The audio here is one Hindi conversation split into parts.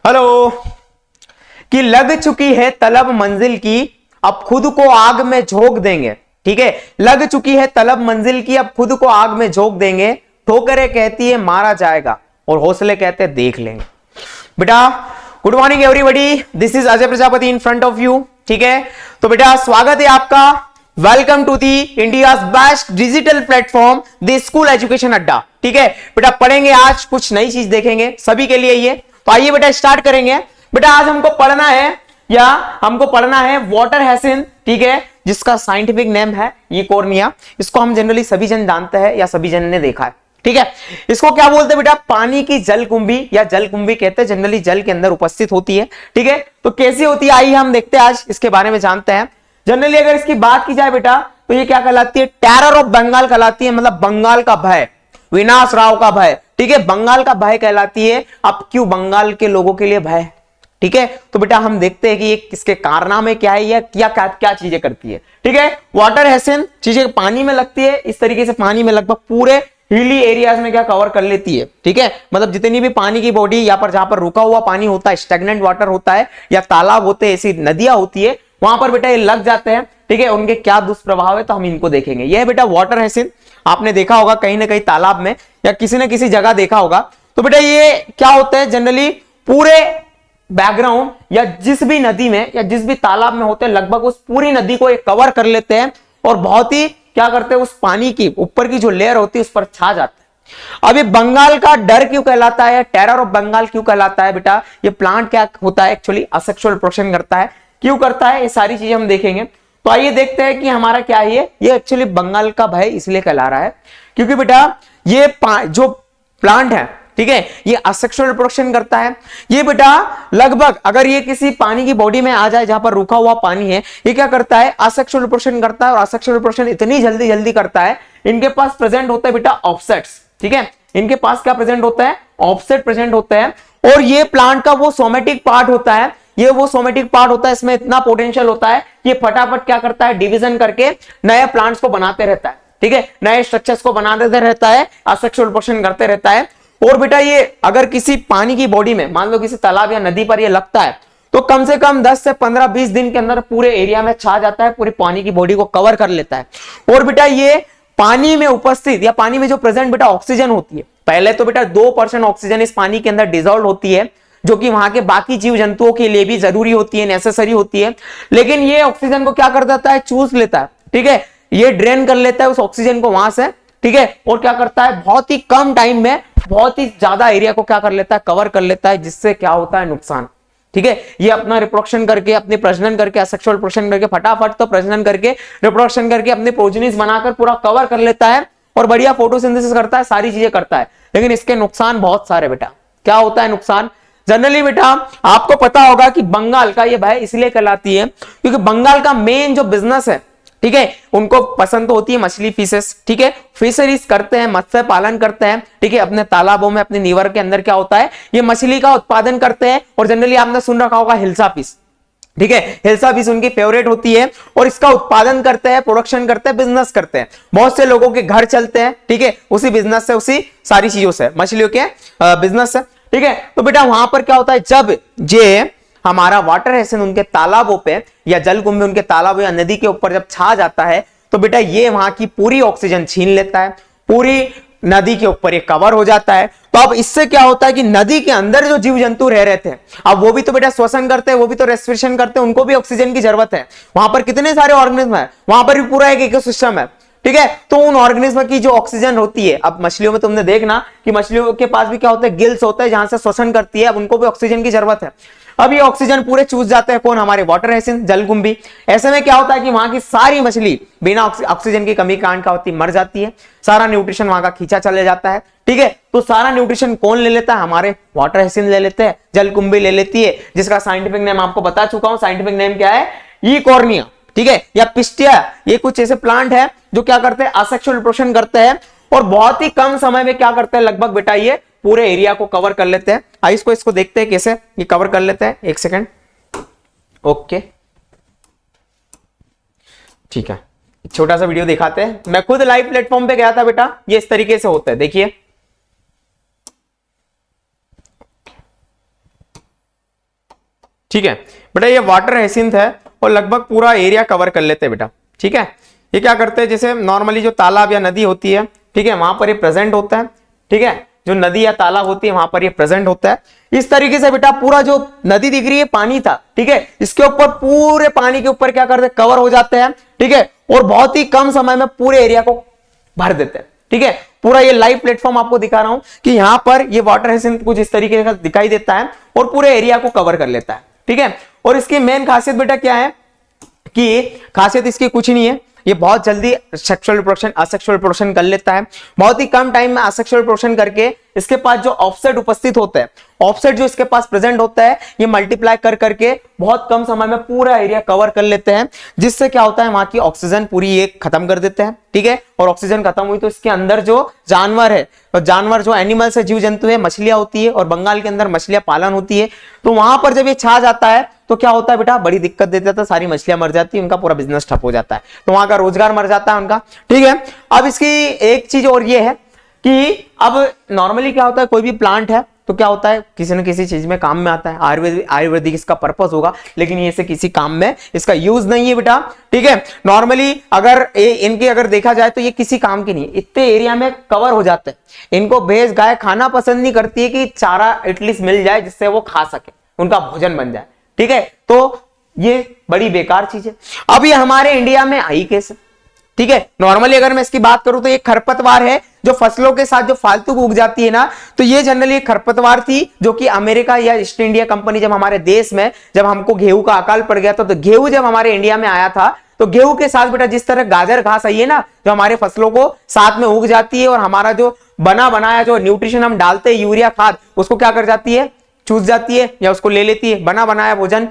हेलो। कि लग चुकी है तलब मंजिल की, अब खुद को आग में झोंक देंगे। ठीक है, लग चुकी है तलब मंजिल की, अब खुद को आग में झोंक देंगे। ठोकरें कहती है मारा जाएगा और हौसले कहते हैं देख लेंगे। बेटा good morning everybody, this is Ajay Prajapati in front of you. ठीक है, तो बेटा स्वागत है आपका। Welcome to the India's best digital platform the school education Adda. ठीक है बेटा, पढ़ेंगे आज, कुछ नई चीज देखेंगे सभी के लिए ये। तो आइए बेटा स्टार्ट करेंगे। बेटा आज हमको पढ़ना है वाटर हैसिन। ठीक है, जिसका साइंटिफिक नेम है ईकोर्निया। इसको हम जनरली सभी जन जानते हैं या सभी जन ने देखा है। ठीक है, इसको क्या बोलते हैं बेटा? पानी की जलकुंभी या जलकुंभी कहते हैं। जनरली जल के अंदर उपस्थित होती है। ठीक है, तो कैसी होती है आइए हम देखते हैं, आज इसके बारे में जानते हैं। जनरली अगर इसकी बात की जाए बेटा तो ये क्या कहलाती है? टेरर ऑफ बंगाल कहलाती है, मतलब बंगाल का भय, विनाश राव का भय। ठीक है, बंगाल का भय कहलाती है। अब क्यों बंगाल के लोगों के लिए भय? ठीक है, तो बेटा हम देखते हैं कि ये किसके कारनामे क्या है या क्या चीजें करती है। ठीक है, वाटर हैसिन चीजें पानी में लगती है, इस तरीके से पानी में लगभग पूरे हिली एरियाज में क्या कवर कर लेती है। ठीक है, मतलब जितनी भी पानी की बॉडी यहाँ पर, जहां पर रुका हुआ पानी होता है, स्टेगनेंट वाटर होता है या तालाब होते हैं, ऐसी नदियां होती है, वहां पर बेटा ये लग जाते हैं। ठीक है, उनके क्या दुष्प्रभाव है तो हम इनको देखेंगे। यह बेटा वाटर हैसिन आपने देखा होगा कहीं ना कहीं तालाब में या किसी न किसी जगह देखा होगा। तो बेटा ये क्या होता है? जनरली पूरे बैकग्राउंड या जिस भी नदी में या जिस भी तालाब में होते हैं, लगभग उस पूरी नदी को ये कवर कर लेते हैं और बहुत ही क्या करते हैं, उस पानी की ऊपर की जो लेयर होती है उस पर छा जाता है। अब ये बंगाल का डर क्यों कहलाता है? टेरर ऑफ बंगाल क्यों कहलाता है बेटा? ये प्लांट क्या होता है? एक्चुअली असेक्सुअल रिप्रोडक्शन करता है। क्यों करता है? ये सारी चीजें हम देखेंगे। तो आइए देखते हैं कि हमारा क्या है ये एक्चुअली बंगाल का भय इसलिए कहला रहा है क्योंकि बेटा ये जो प्लांट है, ठीक है, ये असेक्सुअल रिप्रोडक्शन करता है। ये बेटा लगभग अगर ये किसी पानी की बॉडी में आ जाए जहां पर रुका हुआ पानी है, ये क्या करता है? असेक्सुअल रिप्रोडक्शन करता है। और असेक्सुअल रिप्रोडक्शन इतनी जल्दी करता है, इनके पास प्रेजेंट होता है बेटा ऑफसेट्स। ठीक है, इनके पास क्या प्रेजेंट होता है? ऑफसेट प्रेजेंट होता है। और ये प्लांट का वो सोमेटिक पार्ट होता है, ये वो सोमेटिक पार्ट होता है, इसमें इतना पोटेंशियल होता है, ये फटाफट क्या करता है? डिवीजन करके नए प्लांट्स को बनाते रहता है। ठीक है, नए स्ट्रक्चर्स को बनाते रहता है, असेक्सुअल रिप्रोडक्शन करते रहता है। और बेटा ये अगर किसी पानी की बॉडी में, मान लो किसी तालाब या नदी पर ये लगता है, तो कम से कम 10 से 15-20 दिन के अंदर पूरे एरिया में छा जाता है, पूरी पानी की बॉडी को कवर कर लेता है। और बेटा ये पानी में उपस्थित या पानी में जो प्रेजेंट बेटा ऑक्सीजन होती है, पहले तो बेटा 2% ऑक्सीजन इस पानी के अंदर डिसॉल्व होती है, जो कि वहां के बाकी जीव जंतुओं के लिए भी जरूरी होती है, नेसेसरी होती है। लेकिन ये ऑक्सीजन को क्या कर देता है? चूस लेता है। ठीक है, ये ड्रेन कर लेता है उस ऑक्सीजन को वहां से। ठीक है, और क्या करता है? बहुत ही कम टाइम में बहुत ही ज्यादा एरिया को क्या कर लेता है? कवर कर लेता है, जिससे क्या होता है? नुकसान। ठीक है, ये अपना रिप्रोडक्शन करके, अपने प्रजनन करके, असेक्सुअल रिप्रोडक्शन करके, फटाफट तो प्रजनन करके, रिप्रोडक्शन करके अपने प्रोजेनिस बनाकर पूरा कवर कर लेता है और बढ़िया फोटोसिंथेसिस करता है, सारी चीजें करता है। लेकिन इसके नुकसान बहुत सारे बेटा। क्या होता है नुकसान? जनरली बेटा आपको पता होगा कि बंगाल का ये भय इसलिए कहलाती है क्योंकि बंगाल का मेन जो बिजनेस है, ठीक है, उनको पसंद तो होती है मछली, फिशेस। ठीक है, फिशरीज करते हैं, मत्स्य पालन करते हैं। ठीक है, अपने तालाबों में, अपने नीवर के अंदर क्या होता है? ये मछली का उत्पादन करते हैं। और जनरली आपने सुन रखा होगा हिल्सा फिश। ठीक है, हिल्सा फिश उनकी फेवरेट होती है और इसका उत्पादन करते हैं, प्रोडक्शन करते हैं, बिजनेस करते हैं। बहुत से लोगों के घर चलते हैं। ठीक है, उसी बिजनेस से, उसी सारी चीजों से, मछलियों के बिजनेस से। ठीक है, तो बेटा वहां पर क्या होता है? जब ये हमारा वाटर हैसिन उनके तालाबों पे या जलकुंभी उनके तालाबों या नदी के ऊपर जब छा जाता है, तो बेटा ये वहां की पूरी ऑक्सीजन छीन लेता है, पूरी नदी के ऊपर ये कवर हो जाता है। तो अब इससे क्या होता है कि नदी के अंदर जो जीव जंतु रह रहे थे, अब वो भी तो बेटा श्वसन करते हैं, वो भी तो रेस्पिरेशन करते हैं, उनको भी ऑक्सीजन की जरूरत है। वहां पर कितने सारे ऑर्गेनिज्म है, वहां पर भी पूरा एक इकोसिस्टम है। ठीक है, तो उन ऑर्गेनिज्म की जो ऑक्सीजन होती है, अब मछलियों में तुमने देखना कि मछलियों के पास भी क्या होता है? गिल्स होता है, जहां से श्वसन करती है। अब उनको भी ऑक्सीजन की जरूरत है। अब ये ऑक्सीजन पूरे चूस जाते हैं कौन? हमारे वाटर हैसिन, जलकुंभी। ऐसे में क्या होता है कि वहां की सारी मछली बिना ऑक्सीजन की कमी कारण क्या होती है? मर जाती है। सारा न्यूट्रिशन वहां का खींचा चले जाता है। ठीक है, तो सारा न्यूट्रिशन कौन ले लेता है? हमारे वाटर हैसिन ले लेते हैं, जलकुंभी ले लेती है, जिसका साइंटिफिक नेम आपको बता चुका हूं। साइंटिफिक नेम क्या है? ईकोर्निया। ठीक है, या पिस्टिया। ये कुछ ऐसे प्लांट है जो क्या करते हैं? असेक्सुअल रिप्रोडक्शन करते हैं और बहुत ही कम समय में क्या करते हैं? लगभग बेटा ये पूरे एरिया को कवर कर लेते हैं। आइए इसको देखते हैं कैसे ये कवर कर लेते हैं। एक सेकेंड। ओके, ठीक है, छोटा सा वीडियो दिखाते हैं। मैं खुद लाइव प्लेटफॉर्म पे गया था बेटा, ये इस तरीके से होता है। देखिए, ठीक है बेटा, ये वाटर हाइसिंथ है और लगभग पूरा एरिया कवर कर लेते हैं बेटा। ठीक है, ये क्या करते हैं, जैसे नॉर्मली जो तालाब या नदी होती है, ठीक है, वहां पर ये प्रेजेंट होता है। ठीक है, जो नदी या तालाब होती है वहां पर ये प्रेजेंट होता है। इस तरीके से बेटा पूरा जो नदी दिख रही है पानी था, ठीक है, इसके ऊपर पूरे पानी के ऊपर क्या करते हैं, कवर हो जाते हैं। ठीक है, और बहुत ही कम समय में पूरे एरिया को भर देते हैं। ठीक है, पूरा ये लाइव प्लेटफॉर्म आपको दिखा रहा हूं कि यहां पर ये वाटर हाइसिंथ कुछ इस तरीके का दिखाई देता है और पूरे एरिया को कवर कर लेता है। ठीक है, और इसकी मेन खासियत बेटा क्या है कि खासियत इसकी कुछ नहीं है, ये बहुत जल्दी सेक्सुअल रिप्रोडक्शन असेक्सुअल रिप्रोडक्शन कर लेता है। बहुत ही कम टाइम में असेक्सुअल रिप्रोडक्शन करके इसके पास जो ऑफसेट उपस्थित होता है, ऑफसेट जो इसके पास प्रेजेंट होता है, ये मल्टीप्लाई कर करके बहुत कम समय में पूरा एरिया कवर कर लेते हैं, जिससे क्या होता है वहां की ऑक्सीजन पूरी ये खत्म कर देते हैं। ठीक है, और ऑक्सीजन खत्म हुई तो इसके अंदर जो जानवर है, और जानवर जो एनिमल्स है, जीव जंतु है, मछलियां होती है, और बंगाल के अंदर मछलियां पालन होती है, तो वहां पर जब ये छा जाता है तो क्या होता है बेटा, बड़ी दिक्कत देता था, सारी मछलियां मर जाती है, उनका पूरा बिजनेस ठप हो जाता है, तो वहां का रोजगार मर जाता है उनका। ठीक है, अब इसकी एक चीज और ये है कि अब नॉर्मली क्या होता है, कोई भी प्लांट है तो क्या होता है, किसी न किसी चीज में काम में आता है, आयुर्वेदिक इसका पर्पस होगा, लेकिन ये से किसी काम में इसका यूज नहीं है बेटा। ठीक है, नॉर्मली अगर इनकी अगर देखा जाए तो ये किसी काम की नहीं है, इतने एरिया में कवर हो जाते हैं। इनको भैंस गाय खाना पसंद नहीं करती है कि चारा एटलीस्ट मिल जाए जिससे वो खा सके, उनका भोजन बन जाए। ठीक है, तो ये बड़ी बेकार चीज है। अब ये हमारे इंडिया में आई कैसे? ठीक है, नॉर्मली अगर मैं इसकी बात करूं तो ये खरपतवार है जो फसलों के साथ जो फालतू उग जाती है ना, तो ये जनरली खरपतवार थी जो कि अमेरिका या ईस्ट इंडिया कंपनी जब हमारे देश में, जब हमको गेहूं का अकाल पड़ गया था, तो गेहूं जब हमारे इंडिया में आया था तो गेहूं के साथ बेटा जिस तरह गाजर घास आई है ना, जो हमारे फसलों को साथ में उग जाती है और हमारा जो बना बनाया जो न्यूट्रिशन हम डालते हैं, यूरिया खाद, उसको क्या कर जाती है, चूस जाती है या उसको ले लेती है, बना बनाया भोजन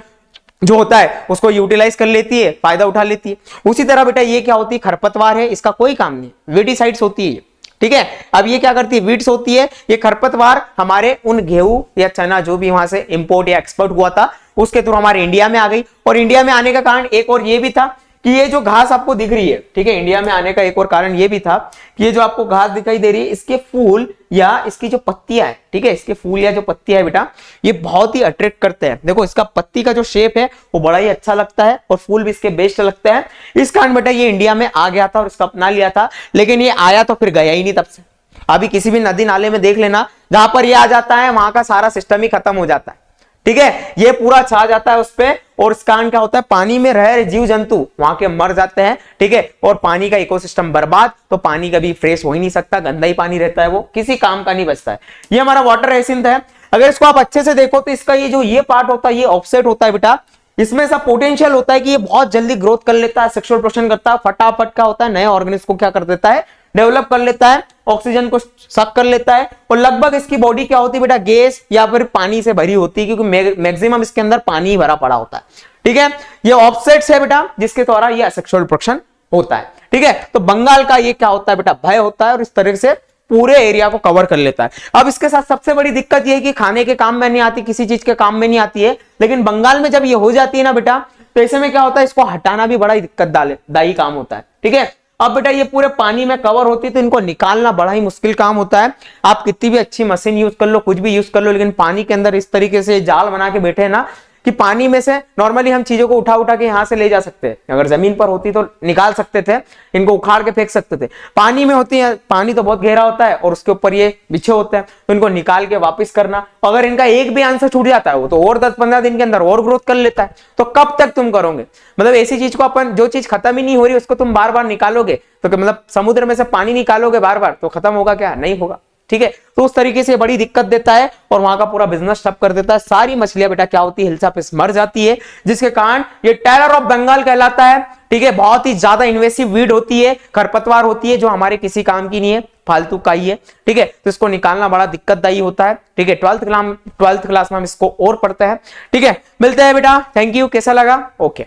जो होता है उसको यूटिलाइज कर लेती है, फायदा उठा लेती है। उसी तरह बेटा ये क्या होती है, खरपतवार है, इसका कोई काम नहीं, वीडिसाइड्स होती है। ठीक है, अब ये क्या करती है, वीड्स होती है। ये खरपतवार हमारे उन गेहूं या चना जो भी वहां से इंपोर्ट या एक्सपोर्ट हुआ था उसके थ्रू हमारे इंडिया में आ गई, और इंडिया में आने का कारण एक और ये भी था कि ये जो घास आपको दिख रही है, ठीक है, इंडिया में आने का एक और कारण ये भी था कि ये जो आपको घास दिखाई दे रही है, इसके फूल या इसकी जो पत्तियां है, ठीक है, इसके फूल या जो पत्तियां है बेटा, ये बहुत ही अट्रैक्ट करते हैं। देखो इसका पत्ती का जो शेप है वो बड़ा ही अच्छा लगता है और फूल भी इसके बेस्ट लगते हैं। इस कारण बेटा ये इंडिया में आ गया था और इसका अपना लिया था, लेकिन ये आया तो फिर गया ही नहीं तब से। अभी किसी भी नदी नाले में देख लेना, जहां पर ये आ जाता है वहां का सारा सिस्टम ही खत्म हो जाता है। ठीक है, ये पूरा छा जाता है उस पे, और इस कारण क्या होता है, पानी में रह रहे जीव जंतु वहां के मर जाते हैं। ठीक है, और पानी का इकोसिस्टम बर्बाद, तो पानी कभी फ्रेश हो ही नहीं सकता, गंदा ही पानी रहता है, वो किसी काम का नहीं बचता है। ये हमारा वाटर हाइसिंथ है। अगर इसको आप अच्छे से देखो तो इसका ये जो ये पार्ट होता है, ये ऑफसेट होता है बेटा, इसमें सब पोटेंशियल होता है कि ये बहुत जल्दी ग्रोथ कर लेता है, सेक्सुअल प्रोडक्शन करता है, फटाफट क्या होता है, नए ऑर्गेनिज्म को क्या कर देता है, डेवलप कर लेता है, ऑक्सीजन को सक कर लेता है, और लगभग इसकी बॉडी क्या होती है बेटा, गैस या फिर पानी से भरी होती है, क्योंकि मैक्सिमम इसके अंदर पानी ही भरा पड़ा होता है। ठीक है, ये ऑफसेट्स है बेटा जिसके द्वारा ये असेक्सुअल रिप्रोडक्शन होता है। ठीक है, तो बंगाल का ये क्या होता है बेटा, भय होता है, और इस तरह से पूरे एरिया को कवर कर लेता है। अब इसके साथ सबसे बड़ी दिक्कत ये है कि खाने के काम में नहीं आती, किसी चीज के काम में नहीं आती है, लेकिन बंगाल में जब ये हो जाती है ना बेटा, तो ऐसे में क्या होता है, इसको हटाना भी बड़ा ही दिक्कतदायी काम होता है। ठीक है, अब बेटा ये पूरे पानी में कवर होती है तो इनको निकालना बड़ा ही मुश्किल काम होता है। आप कितनी भी अच्छी मशीन यूज कर लो, कुछ भी यूज कर लो, लेकिन पानी के अंदर इस तरीके से जाल बना के बैठे ना कि पानी में से नॉर्मली हम चीजों को उठा उठा के यहां से ले जा सकते हैं, अगर जमीन पर होती तो निकाल सकते थे, इनको उखाड़ के फेंक सकते थे। पानी में होती है, पानी तो बहुत गहरा होता है और उसके ऊपर ये बिछे होते हैं, तो इनको निकाल के वापस करना, अगर इनका एक भी आंसर छूट जाता है वो तो और 10-15 दिन के अंदर और ग्रोथ कर लेता है। तो कब तक तुम करोगे, मतलब ऐसी चीज को अपन, जो चीज खत्म ही नहीं हो रही उसको तुम बार बार निकालोगे, तो मतलब समुद्र में से पानी निकालोगे बार बार तो खत्म होगा क्या, नहीं होगा। ठीक है, तो उस तरीके से बड़ी दिक्कत देता है और वहां का पूरा बिजनेस ठप कर देता है। सारी मछलियां बेटा क्या होती है, हिल्सा पे मर जाती है, जिसके कारण ये टेरर ऑफ बंगाल कहलाता है। ठीक है, बहुत ही ज्यादा इन्वेसिव वीड होती है, खरपतवार होती है, जो हमारे किसी काम की नहीं है, फालतू का ही है। ठीक है, तो इसको निकालना बड़ा दिक्कतदायी होता है। ठीक है, 12th क्लास में हम इसको और पढ़ते हैं। ठीक है, मिलते हैं बेटा, थैंक यू। कैसा लगा? ओके।